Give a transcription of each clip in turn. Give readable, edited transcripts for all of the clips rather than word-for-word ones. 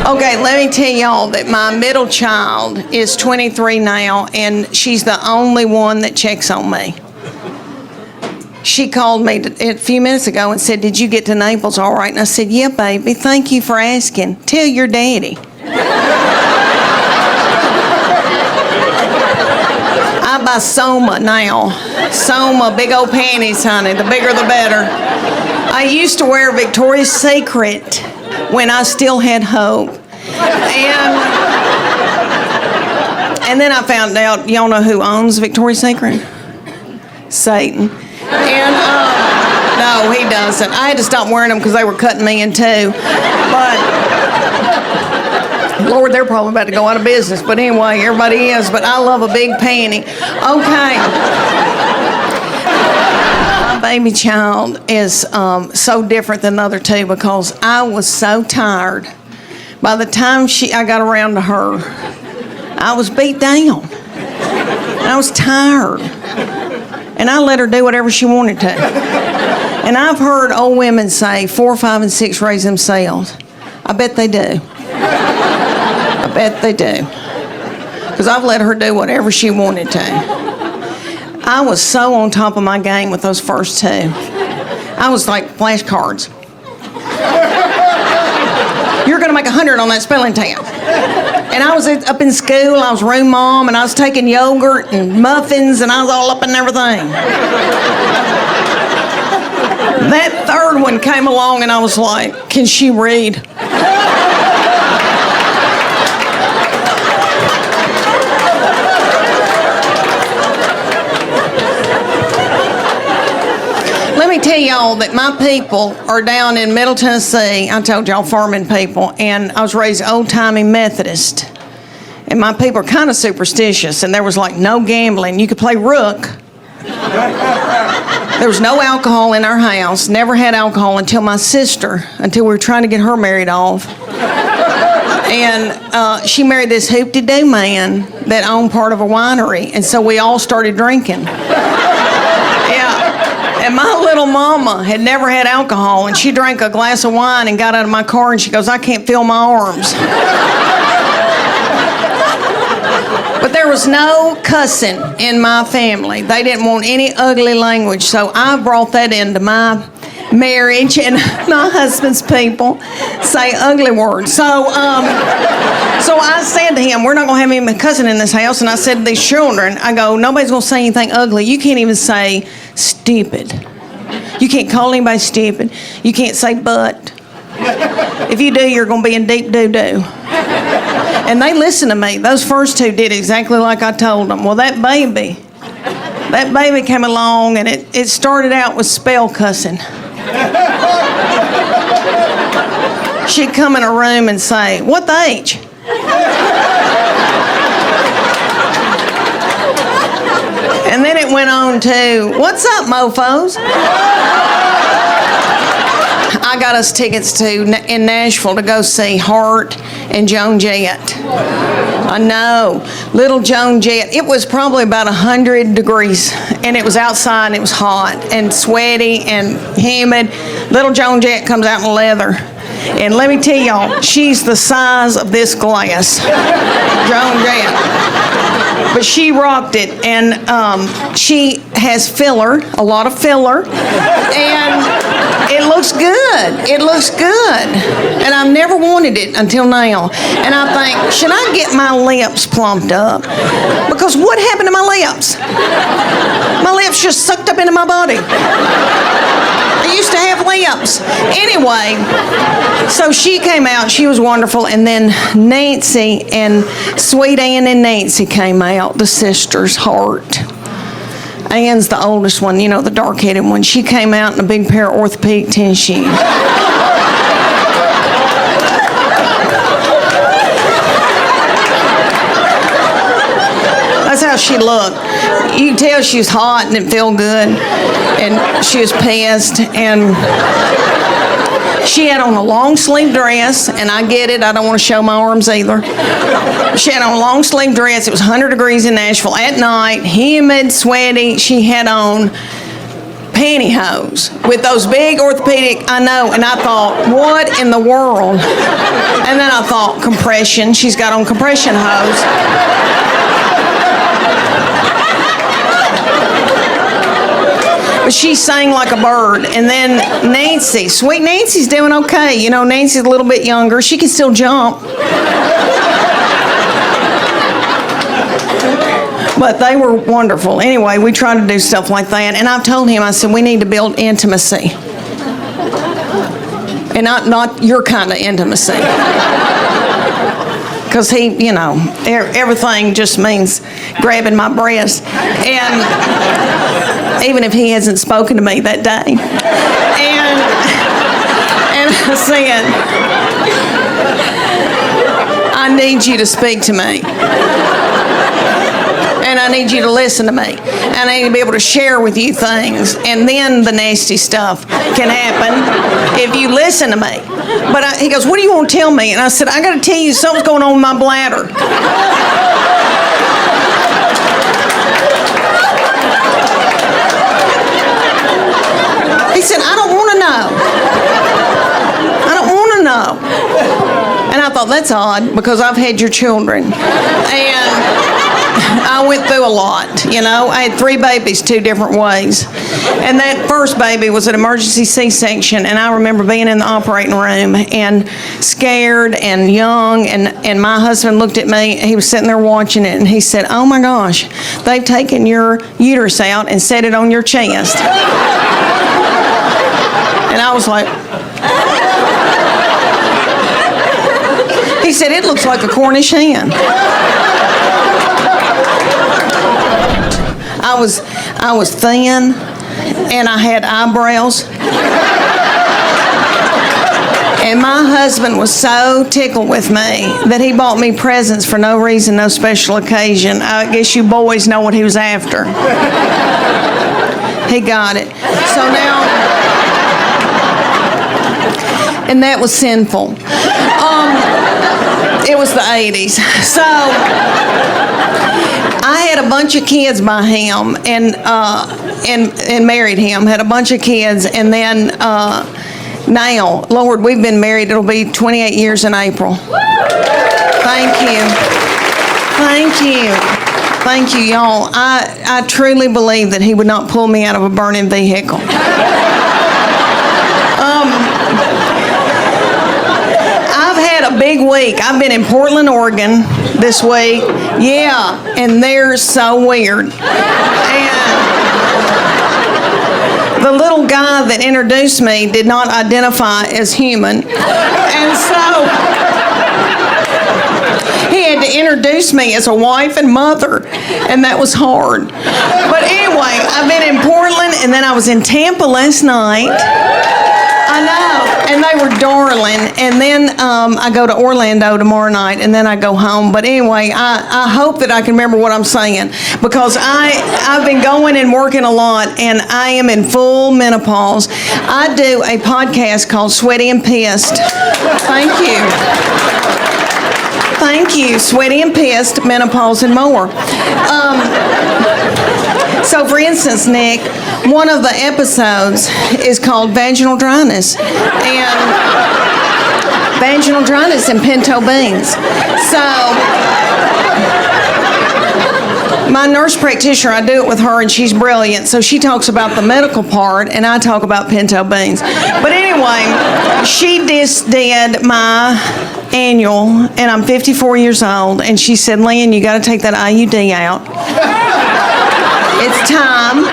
Okay, let me tell y'all that my middle child is 23 now, and she's the only one that checks on me. She called me a few minutes ago and said, "Did you get to Naples all right?" And I said, "Yeah, baby, thank you for asking. Tell your daddy." I buy Soma now. Soma, big old panties, honey. The bigger the better. I used to wear Victoria's Secret when I still had hope. And then I found out, y'all know who owns Victoria's Secret? Satan. And no, he doesn't. I had to stop wearing them because they were cutting me in two. But Lord, they're probably about to go out of business. But anyway, everybody is. But I love a big panty. Okay. My baby child is so different than the other two because I was so tired. By the time I got around to her, I was beat down. And I was tired. And I let her do whatever she wanted to. And I've heard old women say 4, 5, and 6 raise themselves. I bet they do. I bet they do. Because I've let her do whatever she wanted to. I was so on top of my game with those first two. I was like flashcards. You're going to make 100 on that spelling test. And I was up in school, I was room mom, and I was taking yogurt and muffins, and I was all up in everything. That third one came along, and I was like, "Can she read?" Let me tell y'all that my people are down in Middle Tennessee. I told y'all farming people, and I was raised old-timey Methodist. And my people are kind of superstitious, and there was like no gambling. You could play rook. There was no alcohol in our house. Never had alcohol until we were trying to get her married off. And she married this hoop-de-doo man that owned part of a winery, and so we all started drinking. And my little mama had never had alcohol, and she drank a glass of wine and got out of my car, and she goes, "I can't feel my arms." But there was no cussing in my family. They didn't want any ugly language, so I brought that into my marriage, and my husband's people say ugly words. So I said to him, "We're not going to have any cussing in this house." And I said to these children, I go, "Nobody's going to say anything ugly. You can't even say stupid. You can't call anybody stupid. You can't say but. If you do, you're going to be in deep doo-doo." And they listened to me. Those first two did exactly like I told them. Well, that baby came along, and it started out with spell cussing. She'd come in a room and say, "What the H?" And then it went on to, "What's up, mofos?" I got us tickets in Nashville to go see Hart and Joan Jett. I know, little Joan Jett. It was probably about 100 degrees, and it was outside, and it was hot and sweaty and humid. Little Joan Jett comes out in leather. And let me tell y'all, she's the size of this glass, Joan Jett. But she rocked it, and she has filler, a lot of filler, and it looks good. It looks good. And I've never wanted it until now. And I think, should I get my lips plumped up? Because what happened to my lips? My lips just sucked up into my body. I used to have lips. Anyway, so she came out. She was wonderful. And then Nancy and Sweet Ann and Nancy came out, the sisters, Hart. Ann's the oldest one, you know, the dark-headed one. She came out in a big pair of orthopedic tennis shoes. That's how she looked. You can tell she was hot and it felt good. And she was pissed. And she had on a long-sleeve dress, and I get it, I don't want to show my arms either. She had on a long-sleeve dress. It was 100 degrees in Nashville at night, humid, sweaty. She had on pantyhose with those big orthopedic, I know, and I thought, what in the world? And then I thought, compression, she's got on compression hose. But she sang like a bird. And then Nancy, sweet Nancy's doing okay. You know, Nancy's a little bit younger. She can still jump. But they were wonderful. Anyway, we tried to do stuff like that. And I've told him, I said, we need to build intimacy. And not your kind of intimacy. Because he, you know, everything just means grabbing my breast. And even if he hasn't spoken to me that day. And I said, I need you to speak to me. And I need you to listen to me. And I need to be able to share with you things. And then the nasty stuff can happen if you listen to me. But he goes, what do you want to tell me? And I said, I got to tell you something's going on with my bladder. He said, I don't want to know. I don't want to know. And I thought, that's odd, because I've had your children. And I went through a lot, you know. I had 3 babies 2 different ways. And that first baby was an emergency C-section, and I remember being in the operating room and scared and young, and my husband looked at me, he was sitting there watching it, and he said, oh my gosh, they've taken your uterus out and set it on your chest. And I was like, he said, it looks like a Cornish hen. I was thin, and I had eyebrows. And my husband was so tickled with me that he bought me presents for no reason, no special occasion. I guess you boys know what he was after. He got it. So now, and that was sinful. It was the 80s. So I had a bunch of kids by him, and married him, had a bunch of kids, and then now, Lord, we've been married, it'll be 28 years in April. Thank you. Thank you. Thank you, y'all. I truly believe that he would not pull me out of a burning vehicle. I've had a big week. I've been in Portland, Oregon this week. Yeah, and they're so weird. And the little guy that introduced me did not identify as human. And so he had to introduce me as a wife and mother, and that was hard. But anyway, I've been in Portland, and then I was in Tampa last night. I know, and they were darling. And then I go to Orlando tomorrow night, and then I go home. But anyway, I hope that I can remember what I'm saying, because I've been going and working a lot, and I am in full menopause. I do a podcast called Sweaty and Pissed. Thank you. Thank you. Sweaty and Pissed, Menopause and More. So, for instance, Nick, one of the episodes is called Vaginal Dryness. And vaginal dryness and pinto beans. So, my nurse practitioner, I do it with her, and she's brilliant. So she talks about the medical part, and I talk about pinto beans. But anyway, she just did my annual, and I'm 54 years old, and she said, Leanne, you got to take that IUD out. It's time.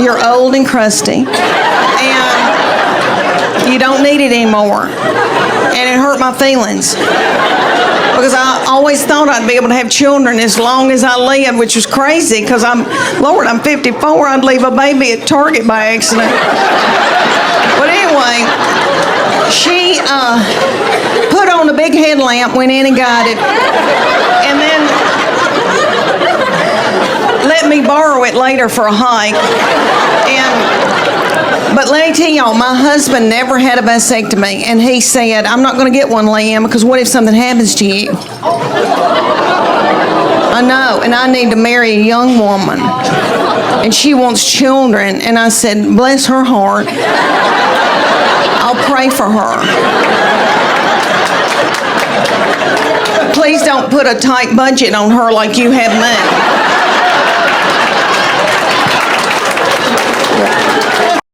You're old and crusty, and you don't need it anymore. And it hurt my feelings, because I always thought I'd be able to have children as long as I lived, which was crazy, because I'm 54, I'd leave a baby at Target by accident. But anyway, she put on a big headlamp, went in and got it, and then let me borrow it later for a hike. But let me tell y'all, my husband never had a vasectomy, and he said, I'm not going to get one, Leanne, because what if something happens to you? I know, and I need to marry a young woman. And she wants children. And I said, bless her heart. I'll pray for her. Please don't put a tight budget on her like you have me.